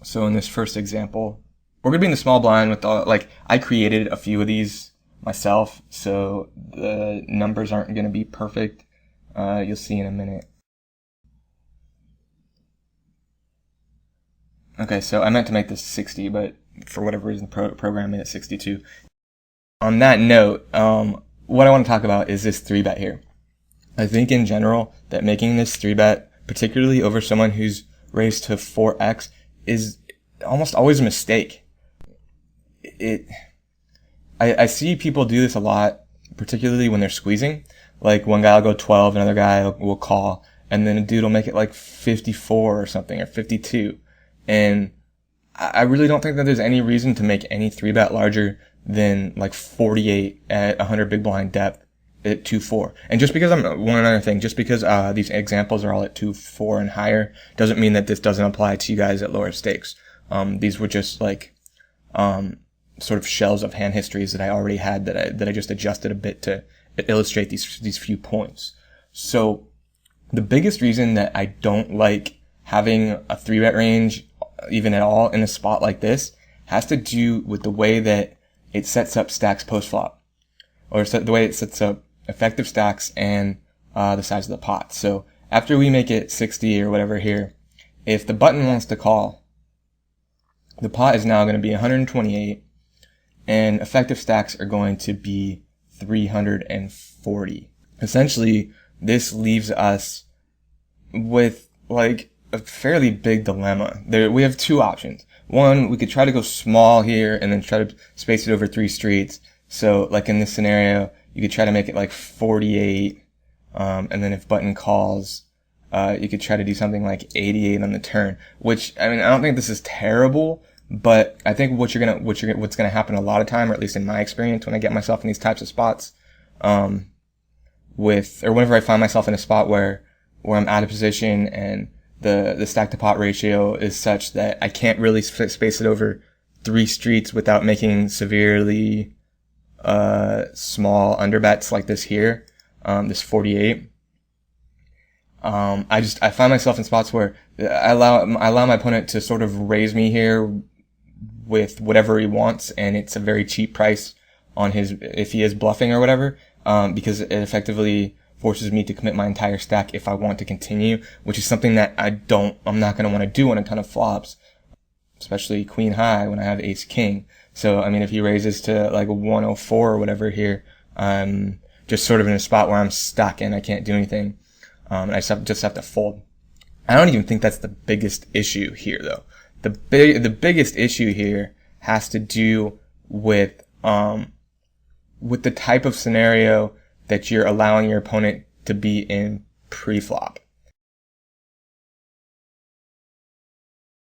So in this first example, we're going to be in the small blind with all, like, I created a few of these myself, so the numbers aren't going to be perfect. You'll see in a minute. Okay, so I meant to make this 60, but for whatever reason, the program made it 62. On that note, what I want to talk about is this 3-bet here. I think in general that making this 3-bet, particularly over someone who's raised to 4x, is almost always a mistake. I see people do this a lot, particularly when they're squeezing. Like one guy will go 12, another guy will call, and then a dude will make it like 54 or something, or 52. And I really don't think that there's any reason to make any 3-bet larger than like 48 at 100 big blind depth at 2-4. And just because one other thing, just because these examples are all at 2-4 and higher, doesn't mean that this doesn't apply to you guys at lower stakes. These were just like sort of shells of hand histories that I already had that I just adjusted a bit to illustrate these few points. So the biggest reason that I don't like having a 3-bet range even at all in a spot like this has to do with the way that it sets up stacks post flop, or the way it sets up effective stacks and the size of the pot. So after we make it 60 or whatever here, if the button wants to call, the pot is now going to be 128 and effective stacks are going to be 340. Essentially, this leaves us with like a fairly big dilemma. We have two options. One, we could try to go small here and then try to space it over 3 streets. So like in this scenario, you could try to make it like 48, and then if button calls, you could try to do something like 88 on the turn, which, I mean, I don't think this is terrible, but I think what's gonna happen a lot of time, or at least in my experience when I get myself in these types of spots, or whenever I find myself in a spot where I'm out of position and the stack to pot ratio is such that I can't really space it over 3 streets without making severely small underbets like this here, this 48. I find myself in spots where I allow my opponent to sort of raise me here with whatever he wants, and it's a very cheap price on if he is bluffing or whatever, because it effectively forces me to commit my entire stack if I want to continue, which is something that I'm not going to want to do on a ton of flops, especially queen high when I have ace king. So, I mean, if he raises to like 104 or whatever here, I'm just sort of in a spot where I'm stuck and I can't do anything. And I just have to fold. I don't even think that's the biggest issue here, though. The biggest issue here has to do with the type of scenario that you're allowing your opponent to be in pre-flop.